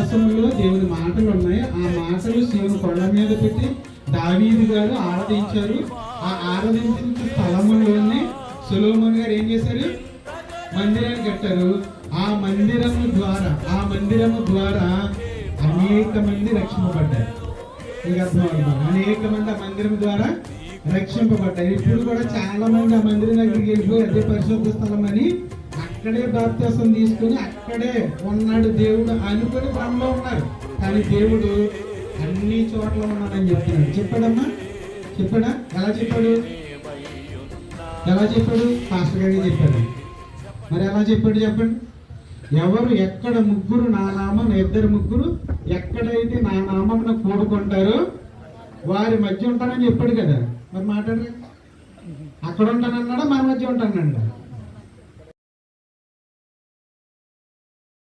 విశ్వాసంలో దేవుని మాటలు ఉన్నాయి. ఆ మాటలు శివుని కొండ మీద పెట్టి దావీదు గారు ఆరాధించారు. ఆ ఆరాధించిన స్థలములోనే సొలొమోను గారు ఏం చేశారు? మందిరాన్ని కట్టారు. ఆ మందిరము ద్వారా అనేక మంది రక్షింపబడ్డారు. మీకు అర్థమవుతుంది? అనేక మంది ఆ మందిరం ద్వారా రక్షింపబడ్డారు. ఇప్పుడు కూడా చాలా మంది ఆ మందిరం దగ్గరికి వెళ్ళిపోయి అదే పరిశుద్ధ స్థలం అని అక్కడే బాప్తిసం తీసుకుని అక్కడే ఉన్నాడు దేవుడు అనుకుని భ్రమలో ఉన్నారు. కానీ దేవుడు అన్ని చోట్ల ఉన్నాడని చెప్తున్నాడు. చెప్పాడమ్మా? చెప్పాడా? ఎలా చెప్పాడు? పాస్టర్ గారికి చెప్పాడు. మరి ఎలా చెప్పాడు చెప్పండి? ఎవరు ఎక్కడ ముగ్గురు నా నామం, ఇద్దరు ముగ్గురు ఎక్కడైతే నా నామం కూడుకుంటారో వారి మధ్య ఉంటానని చెప్పాడు కదా. మరి మాట్లాడరు. అక్కడ ఉంటానన్నాడా మన మధ్య ఉంటానన్నాడా?